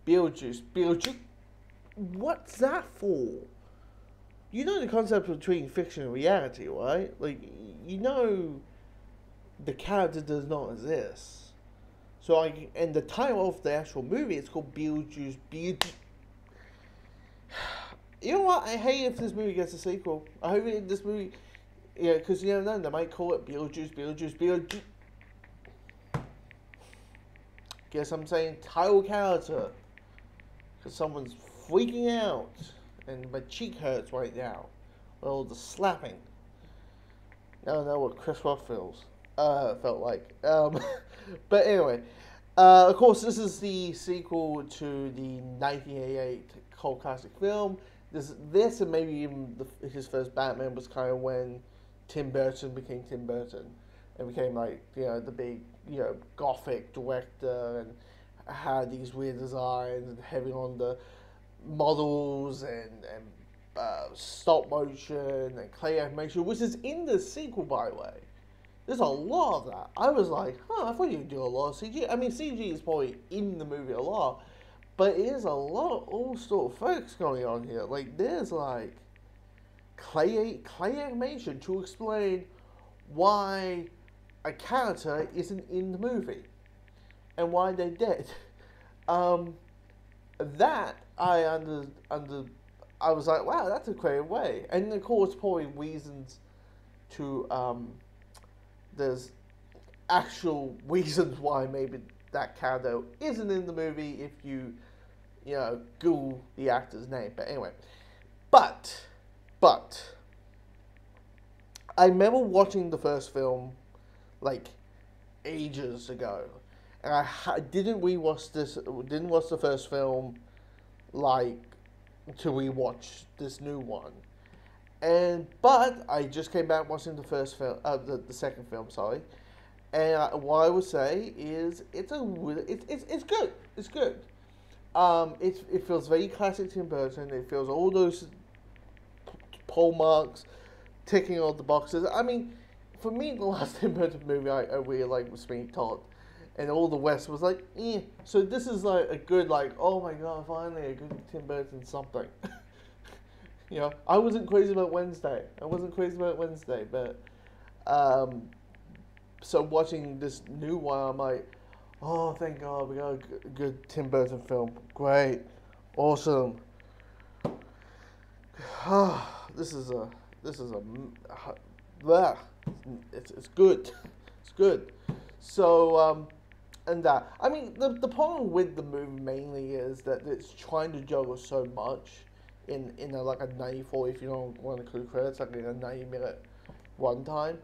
Beetlejuice. What's that for? You know the concept between fiction and reality, right? Like, you know the character does not exist. So and the title of the actual movie is called Beetlejuice. You know what? I hate if this movie gets a sequel. I hope this movie, yeah, because you never know, they might call it Beetlejuice. Guess I'm saying title character, because someone's freaking out, and my cheek hurts right now. All the slapping. I don't know what Chris Rock felt like. But anyway, of course, this is the sequel to the 1988 cult classic film. This and maybe even his first Batman was kind of when Tim Burton became Tim Burton and became like, the big, gothic director and had these weird designs and heavy on the models and stop motion and clay animation, which is in the sequel, by the way. There's a lot of that. I was like, I thought you'd do a lot of CG. I mean, CG is probably in the movie a lot, but it is a lot of old sort of effects going on here. Like, there's like clay animation to explain why a character isn't in the movie and why they're dead. That I was like, wow, that's a creative way. And of course, probably reasons to there's actual reasons why maybe that character isn't in the movie if you Google the actor's name. But anyway, but I remember watching the first film like ages ago, and I didn't watch the first film like to rewatch this new one. But I just came back watching the first film, the second film, sorry. And what I would say is it's good. It's good. It feels very classic Tim Burton. It feels all those pole marks ticking all the boxes. I mean, for me, the last Tim Burton movie I really liked was Sweeney Todd, and all the rest was like, eh. So this is like a good, like, oh my god, finally a good Tim Burton something. I wasn't crazy about Wednesday. But so watching this new one, I'm like, oh, thank God, we got a good Tim Burton film. Great, awesome. This is a it's good. It's good. So and that, I mean, the problem with the movie mainly is that it's trying to juggle so much in like a 94, if you don't want to include credits, like in a 90-minute runtime.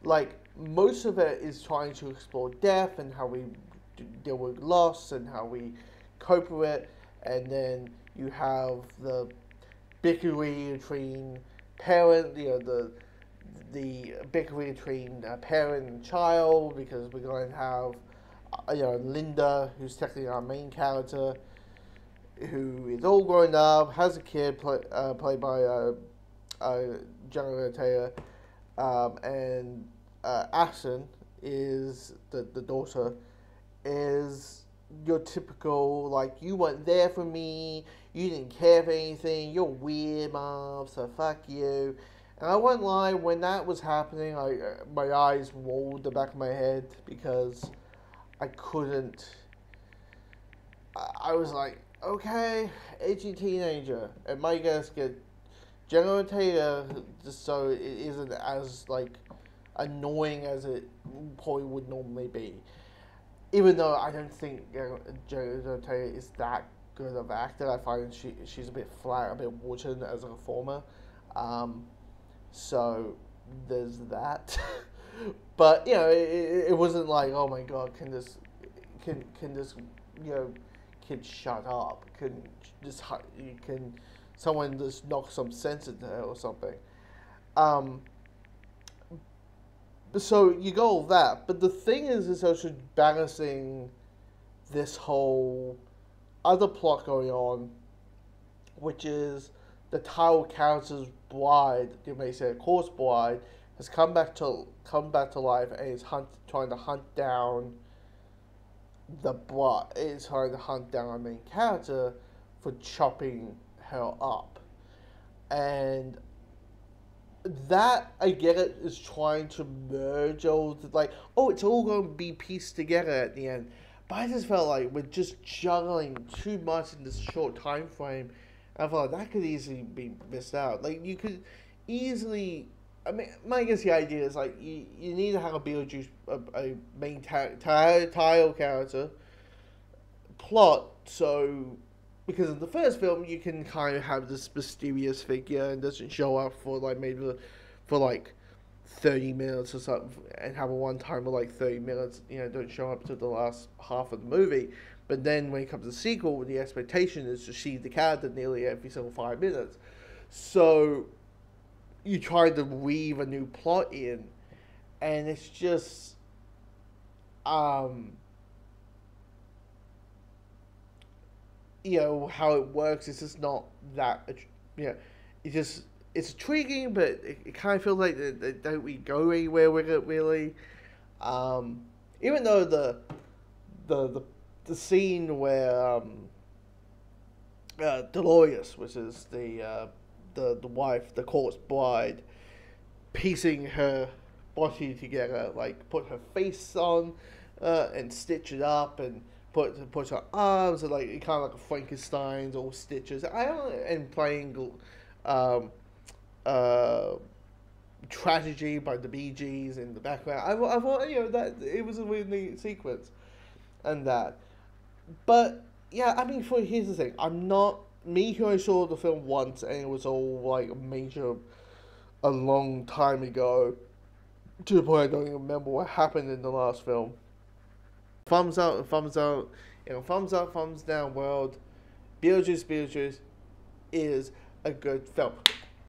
Like, most of it is trying to explore death and how we deal with loss and how we cope with it, and then you have the bickering between parent, the bickering between parent and child, because we're going to have Linda, who's technically our main character, who is all grown up, has a kid played by Jenna Taylor, and Ashton is the daughter, is your typical, like, you weren't there for me, you didn't care for anything, you're weird, mom, so fuck you. And I won't lie, when that was happening, my eyes rolled the back of my head because I couldn't. I was like, okay, edgy teenager. And my guess get Jenna Taylor, just so it isn't as like annoying as it probably would normally be. Even though I don't think Jenna Taylor is that good of an actor, I find she's a bit flat, a bit watered as a performer. So there's that. But it wasn't like, oh my god, can this kid shut up? Can someone just knock some sense into her or something? So you got all that, but the thing is also balancing this whole other plot going on, which is the title character's bride, you may say a corpse bride, has come back to life and is trying to hunt down the plot is trying to hunt down our main character for chopping her up. And that, I get it, is trying to merge all the, like, oh, it's all going to be pieced together at the end. But I just felt like we're just juggling too much in this short time frame. I felt like that could easily be missed out. Like, you could easily, I mean, I guess the idea is, like, you need to have a Beetlejuice, a main title character, plot, so because in the first film you can kind of have this mysterious figure and doesn't show up for like maybe for like 30 minutes or something, and have a one timer like 30 minutes, don't show up to the last half of the movie. But then when it comes to the sequel, the expectation is to see the character nearly every single 5 minutes. So you try to weave a new plot in, and it's just how it works is just not that, it's intriguing, but it kind of feels like they don't really go anywhere with it, really. Even though the scene where Dolores, which is the wife, the corpse bride, piecing her body together, like put her face on and stitch it up and put her arms and like kind of like a Frankenstein's all stitches. I don't and playing uh, tragedy by the Bee Gees in the background. I thought that it was a really neat sequence and that. But yeah, I mean, here's the thing. I'm not me who I saw the film once and it was all like a long time ago, to the point I don't even remember what happened in the last film. Thumbs up, thumbs out, thumbs up, thumbs down world. Beetlejuice is a good film.